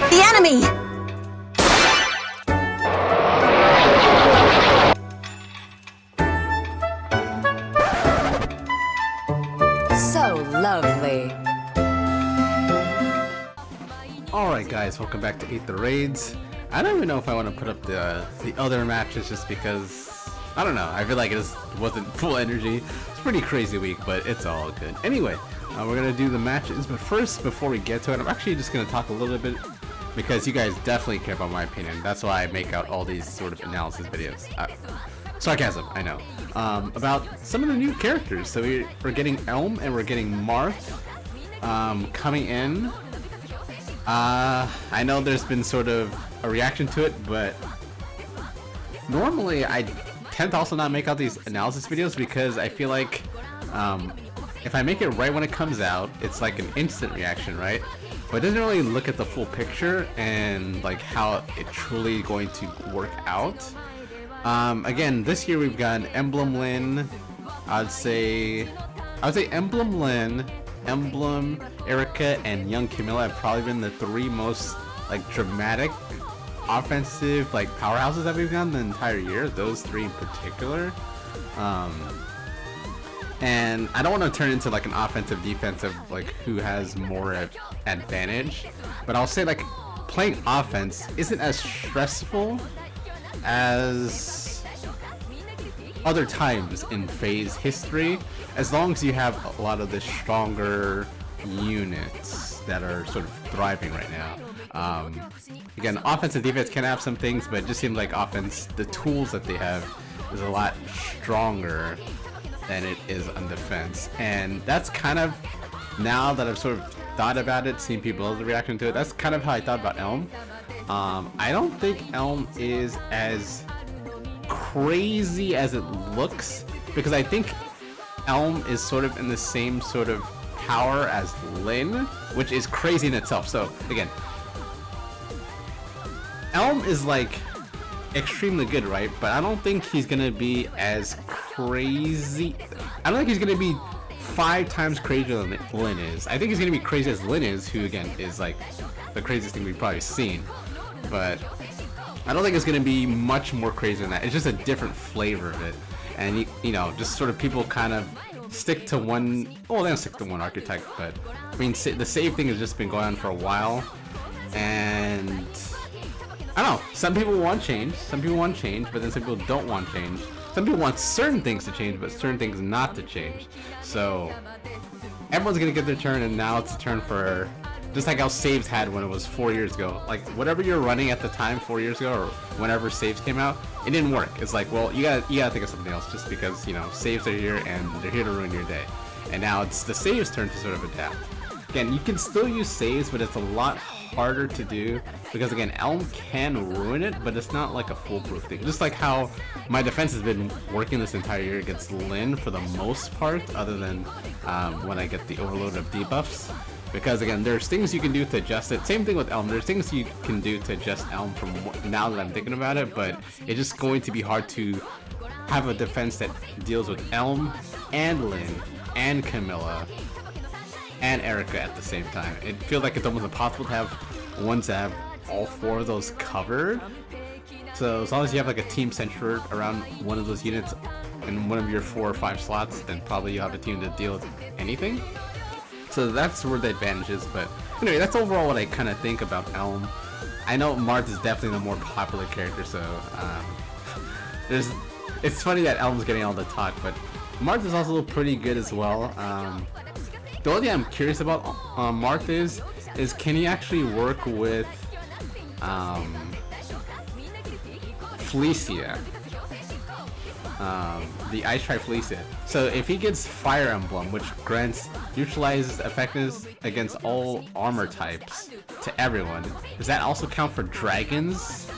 The enemy! So lovely. Alright guys, welcome back to Eat the Raids. I don't even know if I want to put up the other matches just because, I don't know, I feel like it just wasn't full energy. It's a pretty crazy week, but it's all good. Anyway, we're going to do the matches, but first, before we get to it, I'm actually just going to talk a little bit because you guys definitely care about my opinion. That's why I make out all these sort of analysis videos. Sarcasm, I know. About some of the new characters. So we're getting Elm and we're getting Marth coming in. I know there's been sort of a reaction to it, but normally I tend to also not make out these analysis videos because I feel like if I make it right when it comes out, it's like an instant reaction, right? But it doesn't really look at the full picture and like how it's truly going to work out. Again, this year we've got Emblem Lyn. I'd say Emblem Lyn, Emblem, Erica, and young Camilla have probably been the three most like dramatic offensive like powerhouses that we've gotten the entire year. Those three in particular. And I don't want to turn into like an offensive defensive like who has more advantage, but I'll say like playing offense isn't as stressful as other times in phase history, as long as you have a lot of the stronger units that are sort of thriving right now. Again, offense and defense can have some things, but it just seems like offense, the tools that they have is a lot stronger than it is on defense. And that's kind of, now that I've sort of thought about it, seen people's reaction to it, that's kind of how I thought about Elm. I don't think Elm is as crazy as it looks, because I think Elm is sort of in the same sort of power as Lyn, which is crazy in itself. So again, Elm is like extremely good, right? But I don't think he's gonna be as crazy. I don't think he's gonna be 5 times crazier than Lyn is. I think he's gonna be crazy as Lyn is, who again is like the craziest thing we've probably seen. But I don't think it's gonna be much more crazy than that. It's just a different flavor of it, and you know, just sort of people kind of stick to one. Well, they don't stick to one archetype, but I mean, the save thing has just been going on for a while, and I don't know. Some people want change. Some people want change, but then some people don't want change. Some people want certain things to change, but certain things not to change. So everyone's gonna get their turn, and now it's a turn for. Just like how saves had when it was 4 years ago. Like, whatever you're running at the time 4 years ago, or whenever saves came out, it didn't work. It's like, well, you gotta think of something else, just because, you know, saves are here and they're here to ruin your day. And now it's the saves' turn to sort of adapt. Again, you can still use saves, but it's a lot harder to do, because again, Elm can ruin it, but it's not like a foolproof thing. Just like how my defense has been working this entire year against Lyn for the most part, other than when I get the overload of debuffs. Because again, there's things you can do to adjust it. Same thing with Elm. There's things you can do to adjust Elm from now that I'm thinking about it, but it's just going to be hard to have a defense that deals with Elm and Lyn and Camilla and Erica at the same time. It feels like it's almost impossible to have ones that have all 4 of those covered. So as long as you have like a team centered around one of those units in one of your 4 or 5 slots, then probably you'll have a team to deal with anything. So that's where the advantage is, but anyway, that's overall what I kind of think about Elm. I know Marth is definitely the more popular character, so it's funny that Elm's getting all the talk, but Marth is also pretty good as well. The only thing I'm curious about Marth is can he actually work with Felicia? The Ice Tri Felicia. So if he gets Fire Emblem, which grants neutralizes effectiveness against all armor types to everyone, does that also count for dragons?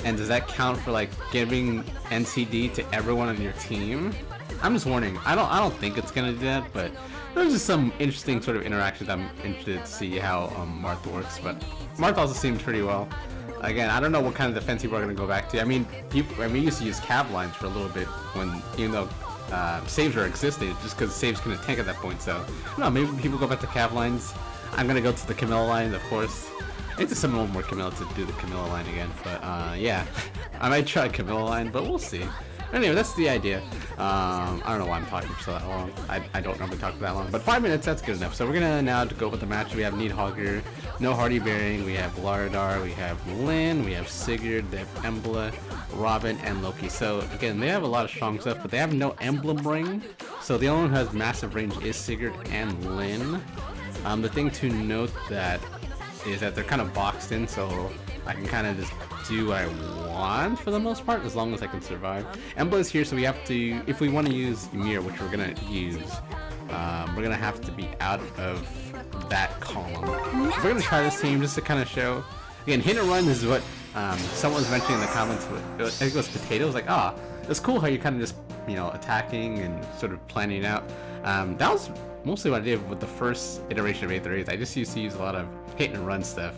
And does that count for like giving NCD to everyone on your team? I'm just warning. I don't think it's gonna do that, but there's just some interesting sort of interactions I'm interested to see how Marth works. But Marth also seems pretty well. Again, I don't know what kind of defense people are going to go back to. I mean, we used to use cav lines for a little bit when, even though saves were existing, just because saves couldn't tank at that point. So, I don't know, maybe people go back to cav lines. I'm going to go to the Camilla line, of course. I need to summon one more Camilla to do the Camilla line again, but yeah. I might try Camilla line, but we'll see. Anyway, that's the idea. I don't know why I'm talking for so that long. I don't normally talk for that long, but 5 minutes, that's good enough. So we're gonna now go with the match. We have Níðhöggr, no Hardy Bearing, we have Lardar, we have Lynn, we have Sigurd, they have Embla, Robin, and Loki. So again, they have a lot of strong stuff, but they have no emblem ring. So the only one who has massive range is Sigurd and Lynn. The thing to note that is that they're kind of boxed in, so I can kind of just do what I want for the most part, as long as I can survive. Embla is here, so we have to, if we want to use Ymir, which we're gonna use, we're gonna have to be out of that column. So we're gonna try this team just to kind of show. Again, hit and run is what someone was mentioning in the comments. I think it was Potato. It was like, it's cool how you're kind of just, you know, attacking and sort of planning out. That was mostly what I did with the first iteration of 838s. I just used to use a lot of hit and run stuff.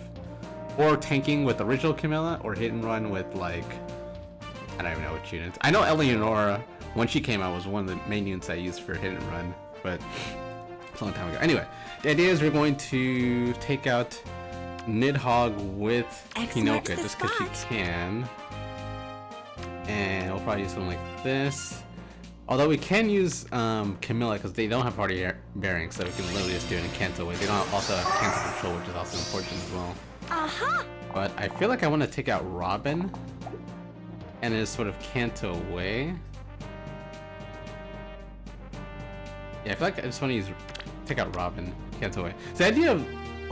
Or tanking with original Camilla, or hit and run with, like, I don't even know what units. I know Eleonora, when she came out, was one of the main units I used for hit and run, but it's a long time ago. Anyway, the idea is we're going to take out Níðhöggr with Hinoka, just because she can. And we'll probably use something like this. Although we can use Camilla, because they don't have Hardy Bearing, so we can literally just do it in Canto way. They don't also have Canto Control, which is also important as well. But I feel like I want to take out Robin and just sort of Canto away. Yeah, I feel like I just want to take out Robin, Canto away. So the idea of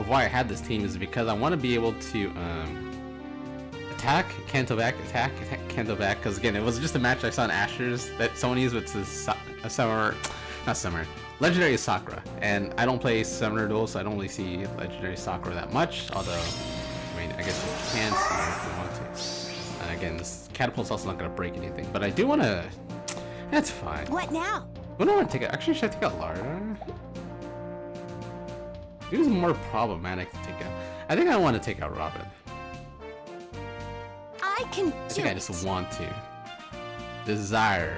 why I had this team is because I want to be able to attack, Canto back, attack, Canto back. Because again, it was just a match I saw in Asher's that someone used with Legendary Sakura, and I don't play Summoner Duel, so I don't really see Legendary Sakura that much, although, I mean, I guess you can see it if you want to. And again, this Catapult's also not going to break anything, but I do want to... That's fine. What now? I don't want to take out... Actually, should I take out Lardar? It was more problematic to take out. I think I want to take out Robin. I can do I think I just want to. Desire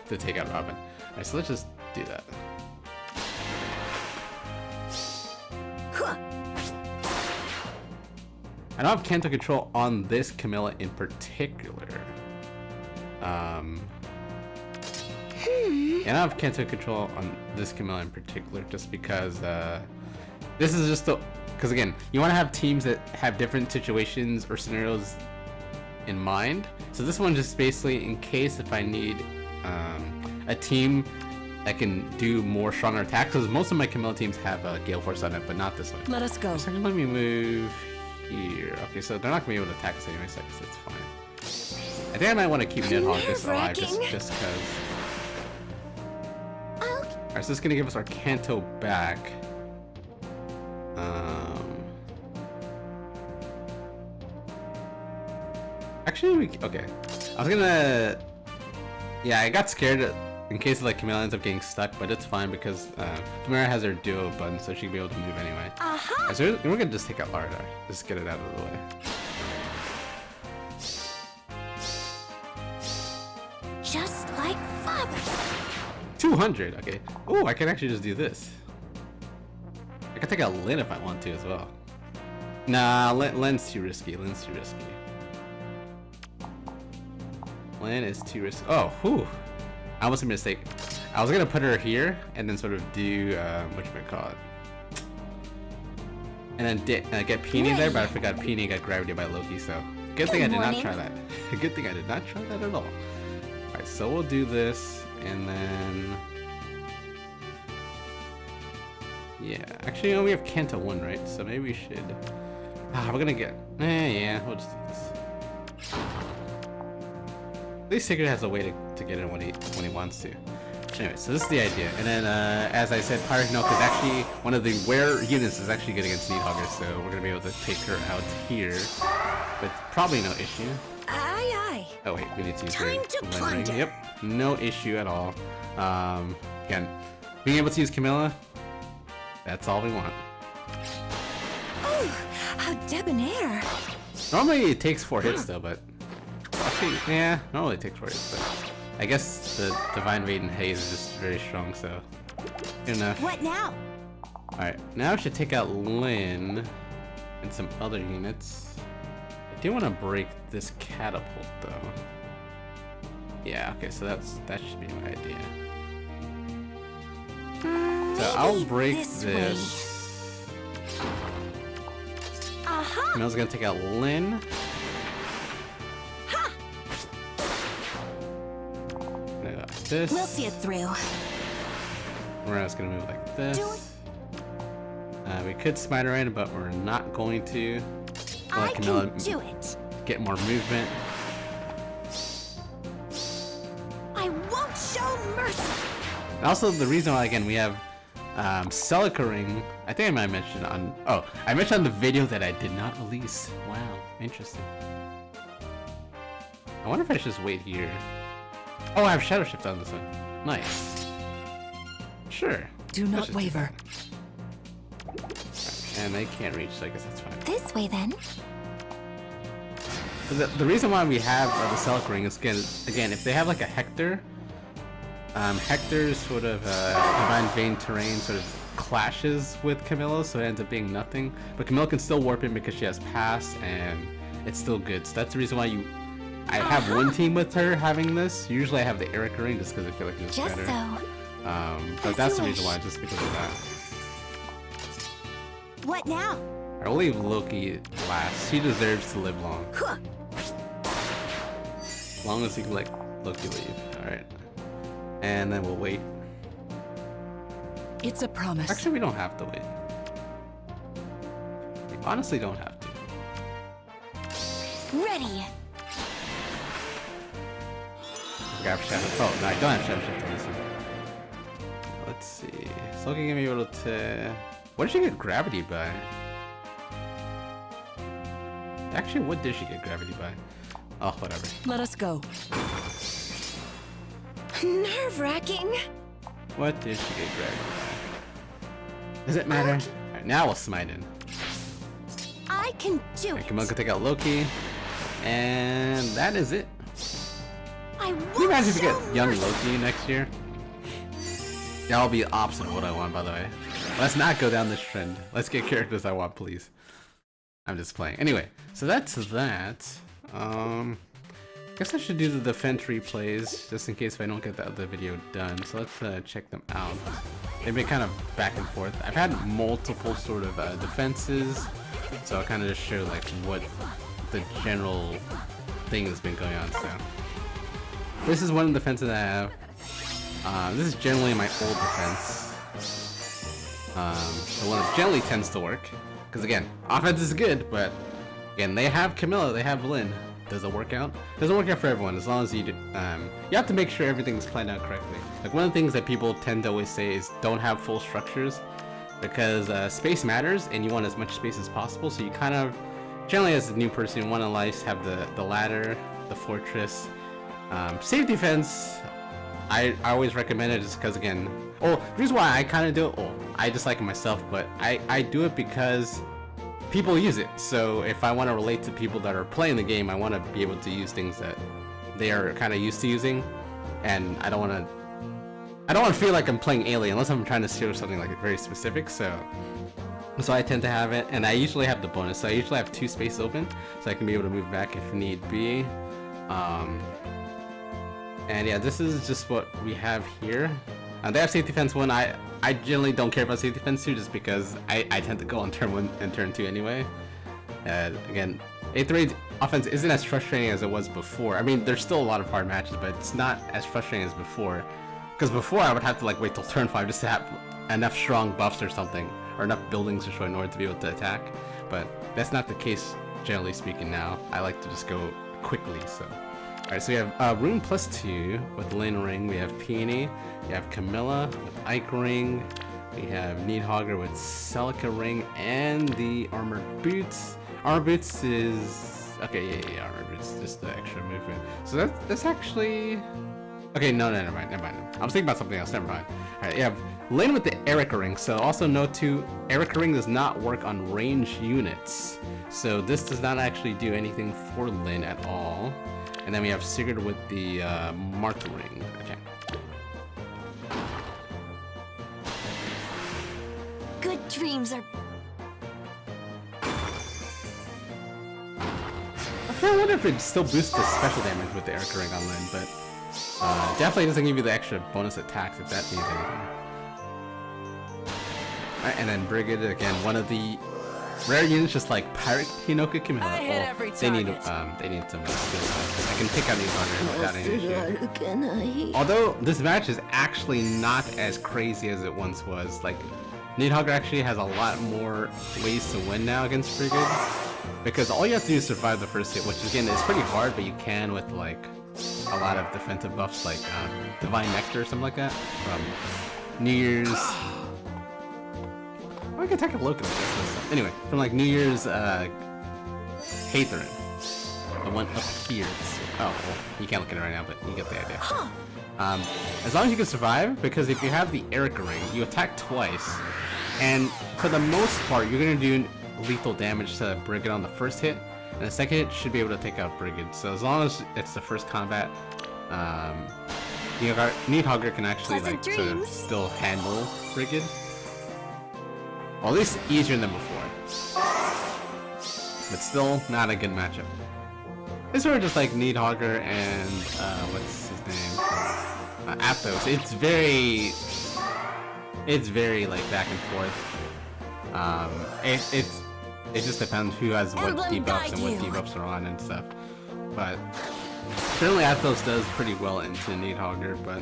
to take out Robin. Alright, so let's just do that. I don't have Canto Control on this Camilla in particular. And I don't have Canto Control on this Camilla in particular just because this is just because again, you want to have teams that have different situations or scenarios in mind. So this one just basically in case if I need a team that can do more stronger attacks, because most of my Camilla teams have Gale Force on it, but not this one. Let us go. So let me move here. Okay, so they're not gonna be able to attack us anyway, so I guess that's fine. I think I might want to keep Níðhöggr alive just because. Alright, so this is gonna give us our Canto back. Actually, okay. I was gonna. Yeah, I got scared in case like Camilla ends up getting stuck, but it's fine because Plumeria has her duo button, so she can be able to move anyway. Right, so we're gonna just take out Lardar, just get it out of the way. just like father. 200. Okay. Oh, I can actually just do this. I can take out Lynn if I want to as well. Nah, Lynn's too risky. Lynn's too risky. Lynn is too risky. Oh, whew. I almost made a mistake. I was gonna put her here and then sort of do whatchamacallit. And then get Peony there, but I forgot Peony got gravity by Loki, so good thing I did not try that. Good thing I did not try that at all. Alright, so we'll do this and then yeah, actually we have Canto 1, right? So maybe we should we're gonna get yeah, we'll just do this. At least Sigurd has a way to get in when he wants to. Anyway, so this is the idea. And then, as I said, Pirate Hinoka is actually one of the rare units is actually good against Níðhöggr, so we're gonna be able to take her out here with probably no issue. Aye, aye. Oh wait, we need to use Time to plunder. Yep, no issue at all. Again, being able to use Camilla, that's all we want. Oh, how debonair. Normally it takes 4 hits though, but actually, yeah, normally it takes 4 hits, but I guess the Divine Maiden Haze is just very strong, so good enough. What now? Alright, now I should take out Lynn. and some other units. I do want to break this catapult though. Yeah, okay, so that should be my idea. So I'll break this. Camilla's gonna take out Lynn. This. We'll see it through. We're just gonna move like this. We could smite her in, but we're not going to. Let Camilla do it. Get more movement. I won't show mercy. And also, the reason why again we have Celicaring, I think I might mention on. Oh, I mentioned on the video that I did not release. Wow, interesting. I wonder if I should just wait here. Oh, I have Shadow Shift on this one. Nice. Sure. Do not waver. And they can't reach, so I guess that's fine. This way then. The reason why we have the Celicaring is again, if they have like a Hector, Hector's sort of Divine Vein terrain sort of clashes with Camilla, so it ends up being nothing. But Camilla can still warp in because she has Pass, and it's still good. So that's the reason why I have one team with her having this. Usually I have the Erica ring just because I feel like it's better. But that's the reason why, just because of that. What now? I'll leave Loki last. She deserves to live long. As long as you can let Loki leave. Alright. And then we'll wait. It's a promise. Actually, we don't have to wait. We honestly don't have to. Ready. Grab Shadow. Oh, no, I don't have Shadow Shift on this one. Let's see. So Loki gonna be able to. What did she get gravity by? Actually, what did she get gravity by? Oh, whatever. Let us go. Nerve-wracking. What did she get gravity by? Does it matter? Alright, now we'll smite in. I can do it. Camilla can take out Loki. And that is it. I Can you imagine if we show get young mercy. Loki next year? That'll be the opposite of what I want, by the way. Let's not go down this trend. Let's get characters I want, please. I'm just playing. Anyway, so that's that. Guess I should do the defense replays just in case if I don't get the other video done. So let's check them out. They've been kind of back and forth. I've had multiple sort of defenses, so I'll kind of just show like what the general thing has been going on. So this is one of the defenses I have. This is generally my old defense. The one that generally tends to work. Because again, offense is good, but again, they have Camilla, they have Lynn. Does it work out? Doesn't work out for everyone, as long as you do, you have to make sure everything's planned out correctly. Like one of the things that people tend to always say is don't have full structures, because space matters and you want as much space as possible. So you kind of, generally as a new person, you want to at least have the ladder, the fortress, safe defense. I always recommend it just because again, the reason why I kind of do it, I just like it myself, but I do it because people use it. So if I want to relate to people that are playing the game, I want to be able to use things that they are kind of used to using, and I don't want to feel like I'm playing Alien unless I'm trying to show something like very specific. So I tend to have it, and I usually have the bonus. So I usually have 2 spaces open, so I can be able to move back if need be. And yeah, this is just what we have here. They have safety defense 1. I generally don't care about safety defense 2 just because I tend to go on turn 1 and turn 2 anyway. Again, 8th raid offense isn't as frustrating as it was before. I mean, there's still a lot of hard matches, but it's not as frustrating as before. Because before I would have to like wait till turn 5 just to have enough strong buffs or something, or enough buildings or so in order to be able to attack. But that's not the case generally speaking now. I like to just go quickly, so. Alright, so we have Rune +2 with Lane Ring, we have Peony, we have Camilla with Ike Ring, we have Níðhöggr with Celica Ring, and the Armored Boots. Armored Boots is... okay, yeah, Armored Boots, just the extra movement. So that's actually... okay, no, never mind. I was thinking about something else, never mind. Alright, you have Lane with the Erica Ring, so also note too, Erica Ring does not work on range units. So this does not actually do anything for Lane at all. And then we have Sigurd with the Marth Ring. Okay. Good dreams are kind of wonder if it still boosts the special damage with the Eric Ring on Lin, but definitely doesn't give you the extra bonus attacks if that means anything. Alright, and then Brigid, again, one of the rare units, just like Pirate Hinoka Camilla. I hit every they need target. some skill stuff. I can pick out Níðhöggr without any issue. Although this match is actually not as crazy as it once was. Like, Níðhöggr actually has a lot more ways to win now against Brigid, because all you have to do is survive the first hit, which again is pretty hard, but you can with like a lot of defensive buffs like Divine Nectar or something like that from New Year's. I can attack a Loki with this. Anyway, from like New Year's Hatherin. The one up here. Oh, well, you can't look at it right now, but you get the idea. As long as you can survive, because if you have the Eric Ring, you attack twice, and for the most part, you're gonna do lethal damage to Brigid on the first hit, and the second hit should be able to take out Brigid. So as long as it's the first combat, Níðhöggr can actually like sort of still handle Brigid. Well, at least easier than before. But still not a good matchup. It's sort of just like Níðhöggr and what's his name? Aptos. It's very like back and forth. It just depends who has what debuffs and what debuffs are on and stuff. But certainly Aptos does pretty well into Níðhöggr, but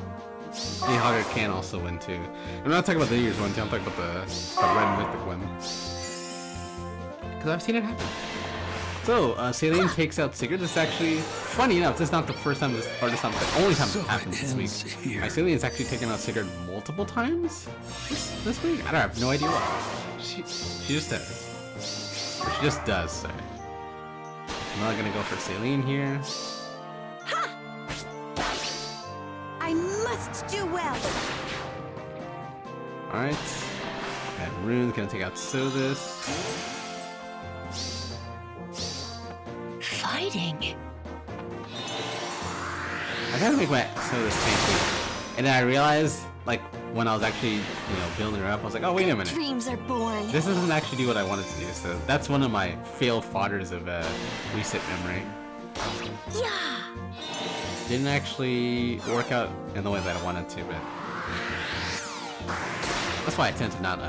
Níðhöggr can also win too. I'm not talking about the New Year's one too, I'm talking about the red mythic one. Because I've seen it happen. So, Saline takes out Sigurd. This is actually, funny enough, this is not the first time this, or this is not the only time this happened this week. My Saline's actually taken out Sigurd multiple times this week. I have no idea why. She just does. Or she just does, sorry. I'm not gonna go for Saline here. I must do well. Alright. And Rune's gonna take out Sodus. Fighting. I gotta make my Sodus tanky. And then I realized, like, when I was actually, building her up, I was like, oh, wait a minute. Dreams are born. This doesn't actually do what I wanted to do, so that's one of my failed fodders of reset memory. Yeah. Didn't actually work out in the way that I wanted to, but that's why I tend to not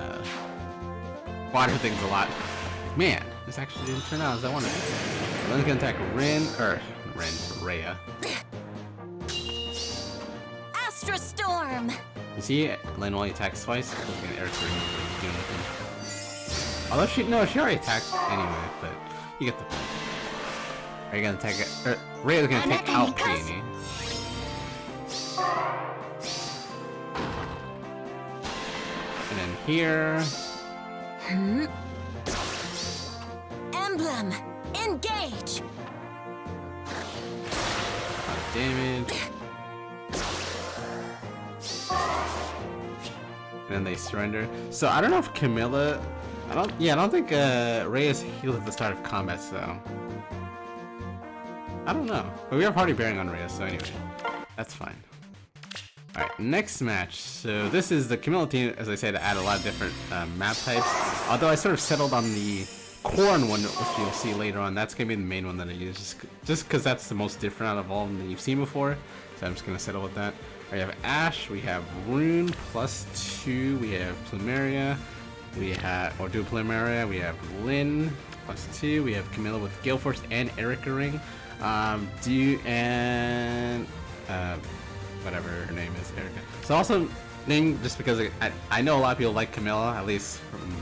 fodder things a lot. Man, this actually didn't turn out as I wanted. I'm gonna attack Rhea. Astra Storm. You see, Lin only attacks twice. Looking at Eric doing nothing. Although she already attacked anyway, but you get the point. Are you gonna attack it? Rhea's gonna take out Peony. And then here. Emblem, engage. Damage. And then they surrender. So I don't know if Camilla. I don't think Rhea is healed at the start of combat, so I don't know. But we have party bearing on Rhea, so anyway, that's fine. Alright, next match. So this is the Camilla team, as I said, to add a lot of different map types. Although I sort of settled on the Corrin one, which you'll see later on. That's gonna be the main one that I use, just because that's the most different out of all of them that you've seen before. So I'm just gonna settle with that. We have Ash, we have Rune +2, we have Plumeria, we have Plumeria, we have Lin +2, we have Camilla with Gale Force and Erica Ring. Whatever her name is, Erica. So also name just because I know a lot of people like Camilla, at least from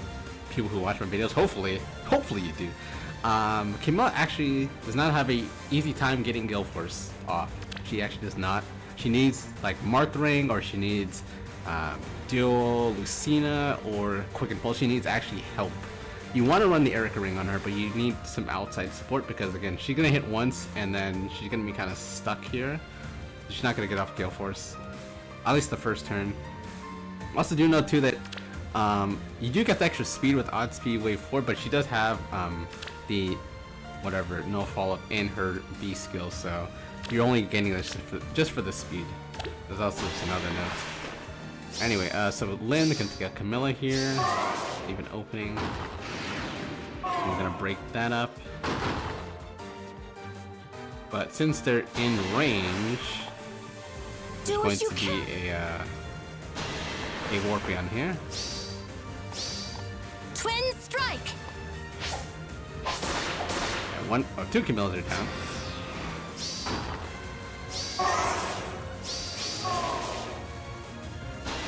people who watch my videos. Hopefully you do. Camilla actually does not have a easy time getting Gale Force off. She actually does not. She needs like Marth Ring, or she needs Dual Lucina or Quick and Pulse. She needs actually help. You want to run the Erica Ring on her, but you need some outside support, because again, she's gonna hit once and then she's gonna be kind of stuck here. She's not gonna get off Gale Force, at least the first turn. Also do know too that you do get the extra speed with Odd Speed Wave 4, but she does have the no follow-up in her B skill, so you're only getting this just for the speed. There's also another note. Anyway, so Lin can take a Camilla here, leave an opening. We're gonna break that up. but since they're in range, Do there's as going you to be a warp beyond here. Twin strike. Yeah, two Camillas are down.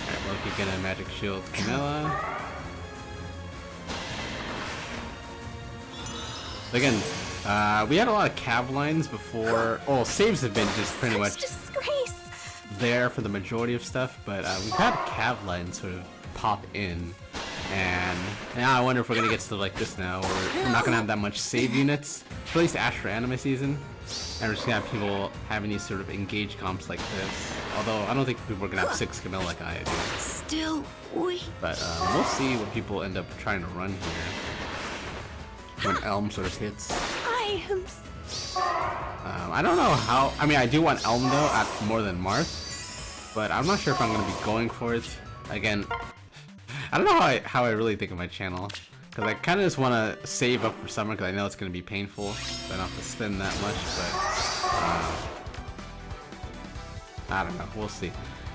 Alright, Loki gonna magic shield Camilla. Again, we had a lot of cav lines before. Oh, saves have been just pretty much Disgrace. there for the majority of stuff, but we've had cav lines sort of pop in, and now I wonder if we're gonna get to like this now, where we're not gonna have that much save units, for at least Astro Anime season, and we're just gonna have people having these sort of engaged comps like this. Although I don't think people are gonna have 6 Camilla like I do. Still weak. But we'll see what people end up trying to run here when Elm sort of hits. I am. I don't know how. I mean, I do want Elm though at more than Marth, but I'm not sure if I'm gonna be going for it. Again, I don't know how I really think of my channel, because I kind of just want to save up for summer, because I know it's gonna be painful, so I don't have to spend that much. But I don't know. We'll see.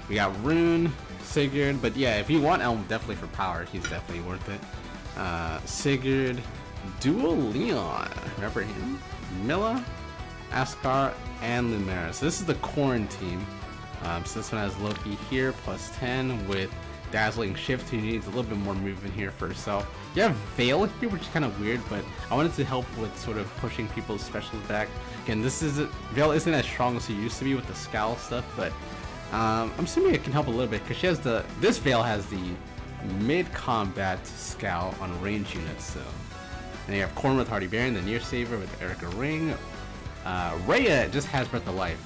We got Rune, Sigurd, but yeah, if you want Elm definitely for power, he's definitely worth it. Sigurd, Dual Leon, remember him? Milla, Askar, and Lumera. So this is the Corrin team. So this one has Loki here, plus 10, with Dazzling Shift, who needs a little bit more movement here for herself. You have Veil here, which is kind of weird, but I wanted to help with sort of pushing people's specials back. Again, Veil isn't as strong as she used to be with the Scowl stuff, but I'm assuming it can help a little bit, because she has this Veil has the mid-combat Scowl on range units, so. And you have Corrin with Hardy Baron, the Near Saver with Erica Ring. Rhea just has Breath of Life,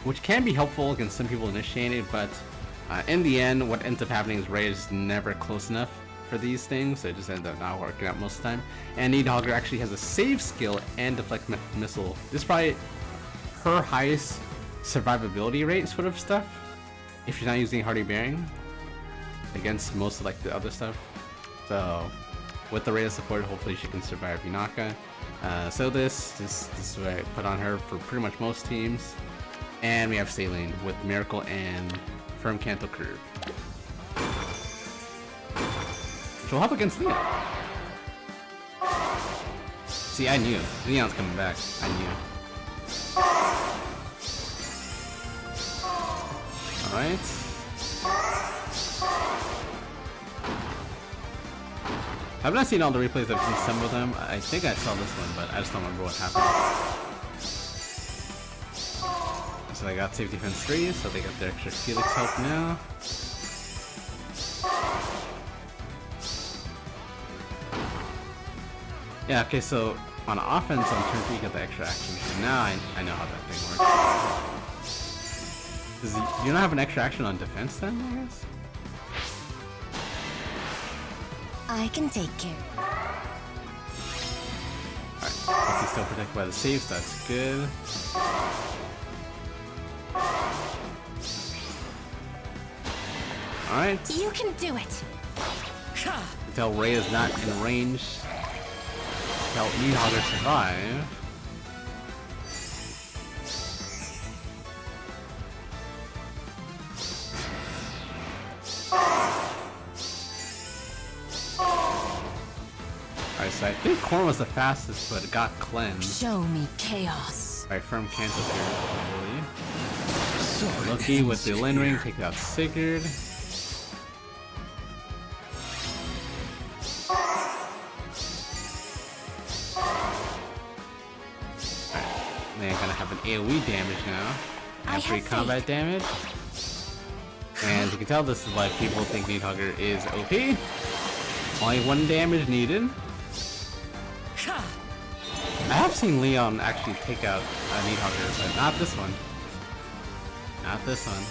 which can be helpful against some people initiated, but in the end, what ends up happening is Rhea is never close enough for these things, so it just ends up not working out most of the time. And Níðhöggr actually has a save skill and deflect missile. This is probably her highest survivability rate sort of stuff, if you're not using Hardy Bearing against most of like the other stuff. So with the Rhea support, hopefully she can survive Hinoka. So this is what I put on her for pretty much most teams. And we have Saline with Miracle and Firm Canto Curve, which will help against Leon. See, I knew. Leon's coming back. I knew. Alright. I've not seen all the replays, I've seen some of them. I think I saw this one, but I just don't remember what happened. So I got Safety Defense 3, so they got their extra Felix help now. Yeah, okay, so on offense on turn 3 you get the extra action, so now I know how that thing works. Does you don't have an extra action on defense then, I guess? I can take care. Alright, he's still protected by the saves, that's good. Alright. You can do it. Until Rhea is not in range to help Níðhöggr survive. Alright, so I think Corrin was the fastest, but it got cleansed. Show me chaos. By Firm Canto here, I believe. Loki with the Lin Ring, take out Sigurd. They're gonna have an AoE damage now. And free combat damage. And as you can tell, this is why people think Níðhöggr is OP. Only 1 damage needed. I have seen Leon actually take out Níðhöggr, but not this one. Not this one.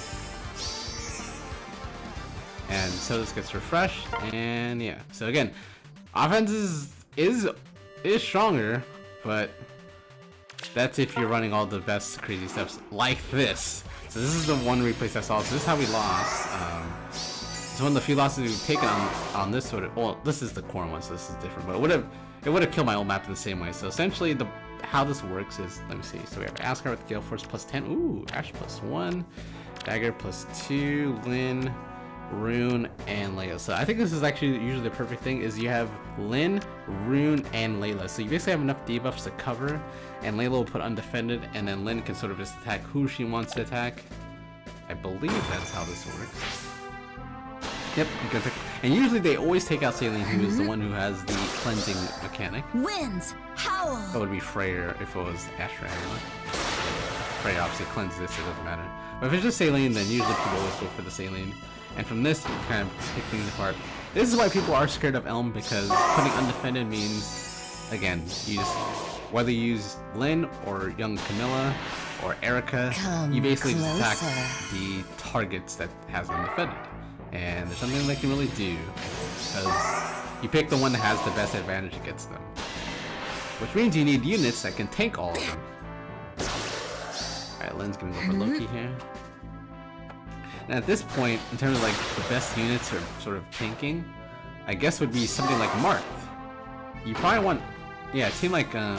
And so this gets refreshed, and yeah. So again, offense is stronger, but that's if you're running all the best crazy steps like this. So this is the one replace I saw. So this is how we lost. It's one of the few losses we've taken on this sort of. Well, this is the Corrin one, so this is different. But it would have killed my old map in the same way. So essentially, how this works is, let me see. So we have Asgard with Gale Force plus 10. Ooh, Ash plus 1. Dagger plus 2. Lyn, Rune, and Layla. So I think this is actually usually the perfect thing is you have Lyn, Rune, and Layla. So you basically have enough debuffs to cover, and Layla will put undefended, and then Lyn can sort of just attack who she wants to attack. I believe that's how this works. Yep, and usually they always take out Saline, who is the one who has the cleansing mechanic. Winds, howl. That would be Freyr if it was Asher. Freyr obviously cleanses this, so it doesn't matter. But if it's just Saline, then usually people always go for the Saline. And from this, you kind of pick things apart. This is why people are scared of Elm, because putting undefended means, again, you just, whether you use Lyn or young Camilla or Erica, you basically just attack the targets that has undefended. And there's something they can really do, because you pick the one that has the best advantage against them. Which means you need units that can tank all of them. Alright, Lyn's gonna go for Loki here. And at this point, in terms of like the best units or sort of tanking, I guess would be something like Marth. You probably want, yeah, a team like, what you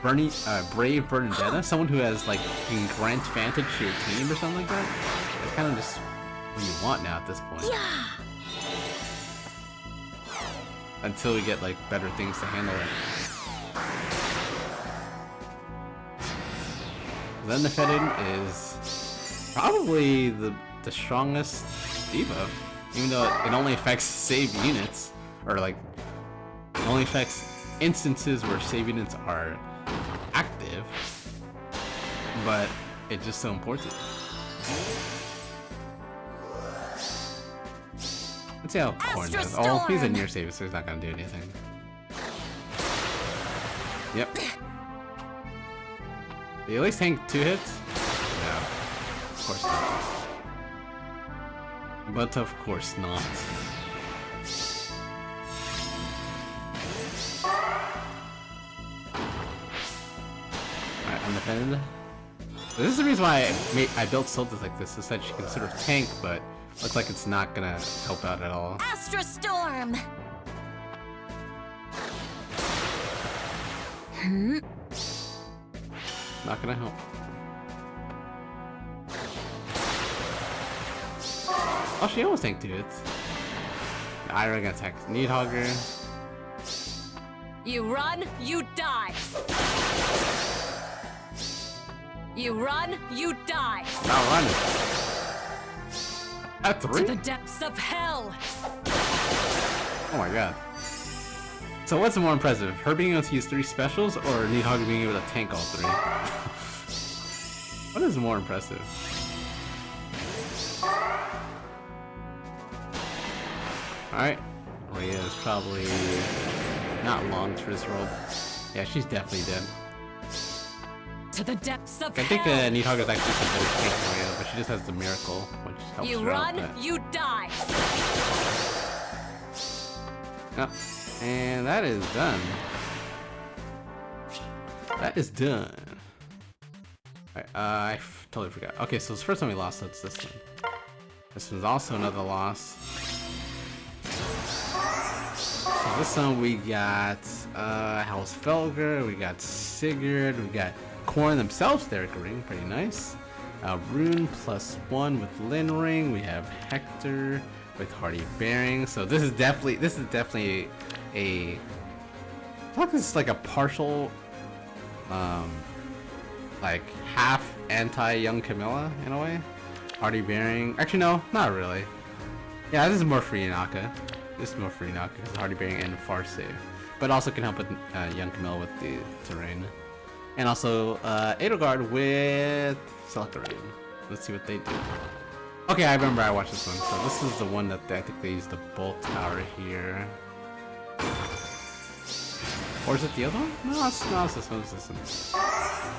call it? Brave Bernadetta, someone who has like, can grant advantage to your team or something like that. It's kind of just what you want now at this point. Yeah. Until we get like better things to handle it. The undefended is probably the strongest debuff, even though it only affects save units, or like it only affects instances where save units are active, but it's just so important. Let's see how Corrin does. Oh, he's a near save, so he's not gonna do anything. Yep. Did he at least tank 2 hits? No. Of course not. But of course not. Alright, undefended. This is the reason why I built Sultas like this, is that she can sort of tank, but looks like it's not gonna help out at all. Astra Storm. Not gonna help. Oh, she almost tanked 2 hits. Ira gonna attack Níðhöggr. You run, you die. You run, you die. Not running. At 3? To the depths of hell. Oh my god. So what's more impressive? Her being able to use 3 specials, or Níðhöggr being able to tank all 3? What is more impressive? Alright. Rhea is probably not long for this world. Yeah, she's definitely dead. To the depths of I think hell. Níðhöggr is actually some better tank than Rhea, but she just has the miracle, which helps You her run, out. you die. Yep. And that is done. That is done. Alright, I totally forgot. Okay, so the first time we lost, so it's this one. This one's also another loss. So this one we got House Felger, we got Sigurd, we got Corrin themselves there agreeing, pretty nice. Rune +1 with Lyn Ring, we have Hector with Hardy Bearing. So this is definitely a, I feel like this is like a partial, like half anti-young Camilla in a way. Hardy Bearing, actually no, not really. Yeah, this is more for Hinoka. This is more for Hinoka because Hardy Bearing and Far Save, but also can help with young Camilla with the terrain, and also Edelgard with Select the Rain. Let's see what they do. Okay, I remember I watched this one. So this is the one that I think they use the Bolt Tower here. Or is it the other one? No, it's this one. It's this one.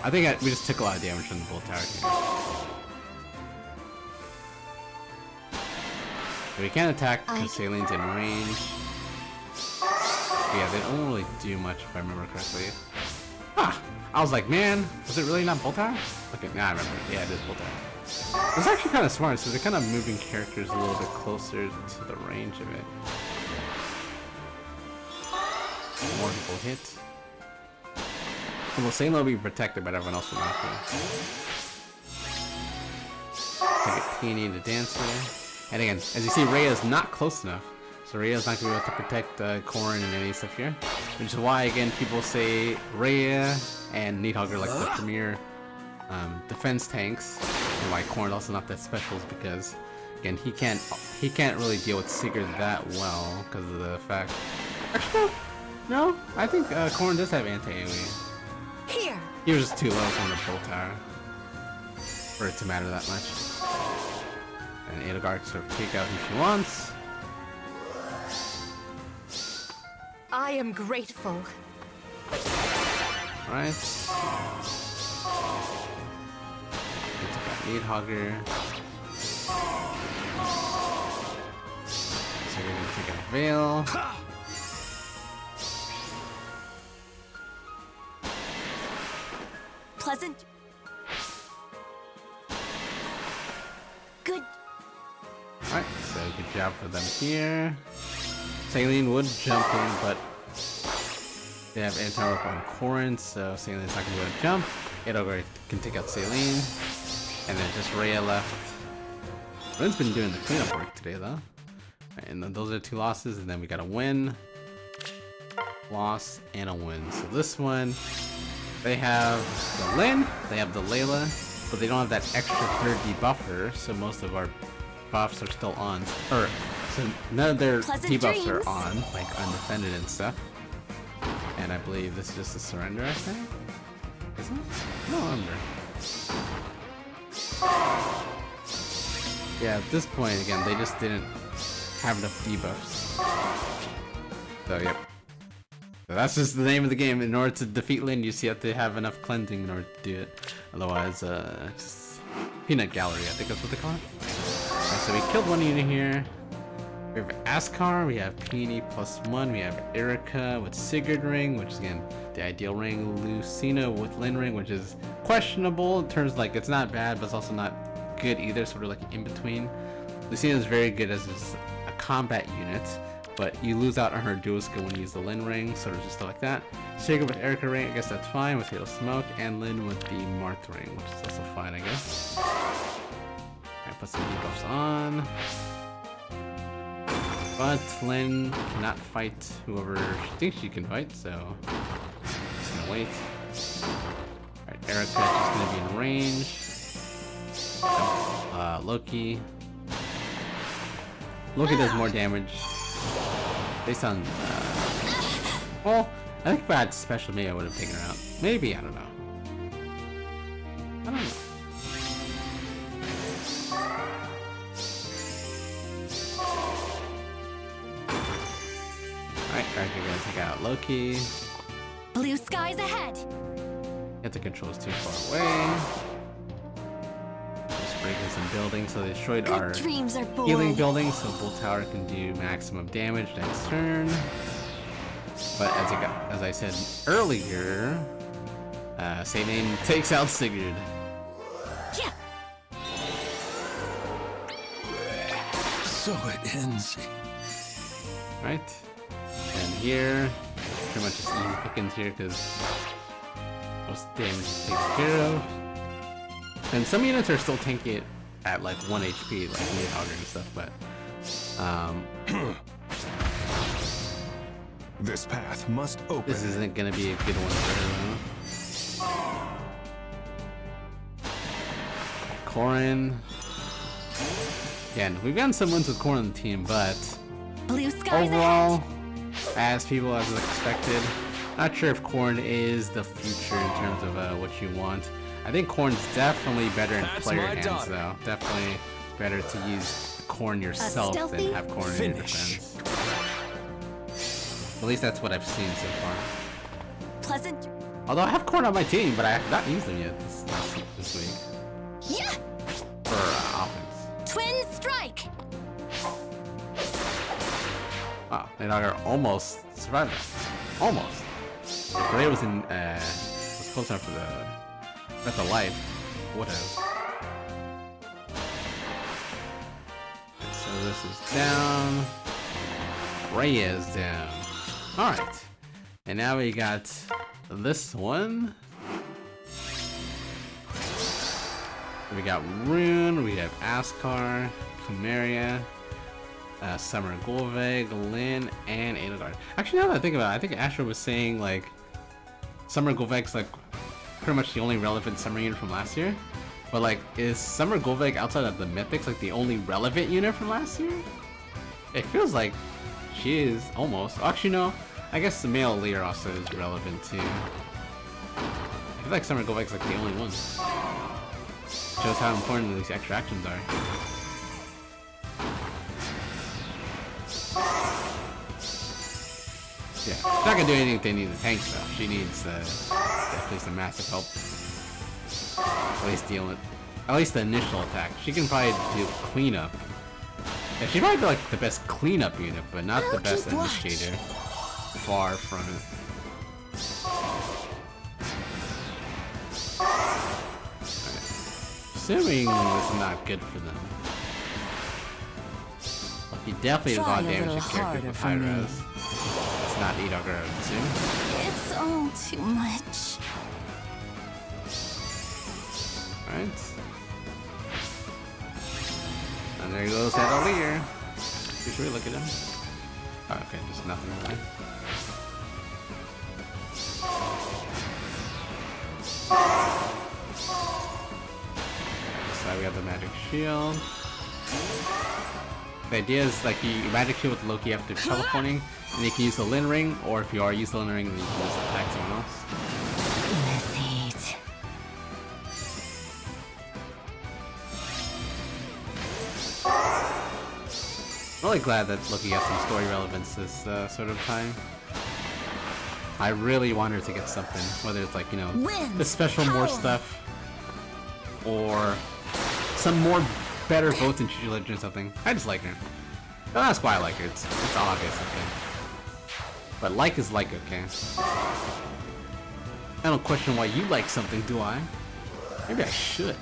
I think we just took a lot of damage from the Bolt Tower here. So we can't attack because Saline's in range. But yeah, they don't really do much if I remember correctly. Ah! I was like, man, was it really not Bolt Tower? Okay, now I remember. Yeah, it is Bolt Tower. It's actually kind of smart, so they're kind of moving characters a little bit closer to the range of it. More people hit. Well, Sailor will be protected, but everyone else will not be. Take it Peony the Dancer. And again, as you see, Rhea is not close enough. So Rhea's not going to be able to protect Corrin and any stuff here. Which is why, again, people say Rhea and Níðhöggr are like the premier defense tanks. And why Corrin also not that special is because, again, he can't really deal with Sigurd that well because of the fact... Actually, no, I think Corrin does have anti-AoE. Here. He was just too low from the Bolt Tower for it to matter that much. And Níðhöggr sort of take out who she wants. I am grateful. Alright. Let's take out Níðhöggr. So we're gonna take out Veil. Pleasant. Good. Alright, so good job for them here. Saline would jump in, but they have anti-work on Corrin, so Saline's not going to be able to jump. Níðhöggr can take out Saline. And then just Rhea left. Rhen's been doing the cleanup work today, though. Right, and then those are 2 losses, and then we got a win. Loss, and a win. So this one, they have the Lin, they have the Layla, but they don't have that extra 3rd debuffer, so most of our buffs are still on. So none of their debuffs are on, like undefended and stuff. And I believe this is just a surrender, I think? Isn't it? No, under. Yeah, at this point, again, they just didn't have enough debuffs. So, yep. So that's just the name of the game. In order to defeat Lin, you have to have enough cleansing in order to do it. Otherwise, just peanut gallery, I think that's what they call it. Right, so we killed one unit here. We have Askar, we have Peony +1, we have Erica with Sigurd ring, which is again the ideal ring. Lucina with Lin ring, which is questionable in terms of, like, it's not bad, but it's also not good either, sort of like in between. Lucina is very good as a combat unit, but you lose out on her dual skill when you use the Lin ring, sort of just like that. Sigurd with Erica ring, I guess that's fine with Halo Smoke, and Lin with the Marth ring, which is also fine, I guess. Alright, put some debuffs on. But Lin cannot fight whoever she thinks she can fight, so just gonna wait. Alright, Erica's just gonna be in range. Loki. Loki does more damage based on, well, I think if I had special, maybe I would have taken her out. Maybe, I don't know. I don't know. Alright, we're gonna take out Loki. Blue skies ahead. Canto Control is too far away. Just breaking some buildings, so they destroyed Good our dreams are born. healing building, so Bolt Tower can do maximum damage next turn. But as I said earlier, Sailin takes out Sigurd. Yeah. So it ends. Right? And here, pretty much just easy pickings here because most damage is taken care of. And some units are still tanking it at like 1 HP, like Níðhöggr and stuff, but This path must open. this isn't gonna be a good one for her, though. Corrin. Again, we've gotten some wins with Corrin on the team, but Blue skies overall, ahead. as people as expected, not sure if Corrin is the future in terms of what you want. I think Corrin's definitely better in That's player my hands, daughter. though. Definitely better to use Corrin yourself than stealthy have Corrin in your finish. defense. At least that's what I've seen so far. Pleasant. Although I have Corrin on my team, but I have not used them yet this week Yeah. for offense. Twin strike. Wow, Níðhöggr almost survived that. Almost. If Ray was close enough for the life, would have. So this is down. Ray is down. Alright. And now we got this one. We got Rune, we have Askar, Plumeria, Summer Golveg, Lyn, and Edelgard. Actually, now that I think about it, I think Asher was saying like Summer Golveg's like pretty much the only relevant summer unit from last year. But like, is Summer Golveg outside of the Mythics like the only relevant unit from last year? It feels like she is almost. Actually, no. I guess the male leader also is relevant too. I feel like Summer Golveg's like the only one. Shows how important these extra actions are. Yeah, she's not gonna do anything if they need the tanks though. She needs definitely some massive help. At least deal with, at least the initial attack. She can probably do cleanup. Yeah, she'd probably be like the best cleanup unit, but not the best initiator. Far from it. Assuming this is not good for them. He definitely does a lot of damage to characters with high res. It's not Níðhöggr, I would assume. It's all too much. Alright. And there goes that leader. Should we look at him? Oh, okay, just nothing really. So we got the magic shield. The idea is like you magic shield with Loki after teleporting, and you can use the Lyn ring, or if you are use the Lyn ring, then you can just attack someone else. I'm really glad that Loki got some story relevance this sort of time. I really want her to get something, whether it's like, you know, the special more stuff, or some more better votes in Future Legend or something. I just like her. Don't ask why I like her, it's obvious, okay? But like is like, okay? I don't question why you like something, do I? Maybe I should.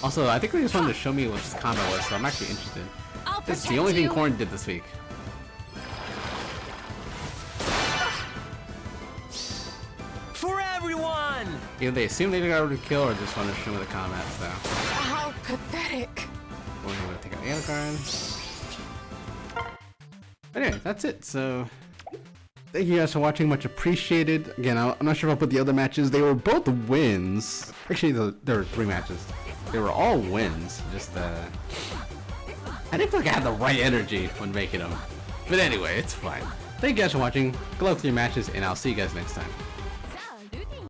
Also, I think they just wanted to show me what this combat was, so I'm actually interested. It's the only thing Corrin did this week. For everyone! Either they assume they got to kill or just want to show me the combat, so. How pathetic. We're gonna take out the other card. Anyway, that's it. So, thank you guys for watching. Much appreciated. Again, I'm not sure if I'll put the other matches. They were both wins. Actually, there were 3 matches. They were all wins. Just I didn't feel like I had the right energy when making them. But anyway, it's fine. Thank you guys for watching. Good luck with your matches, and I'll see you guys next time.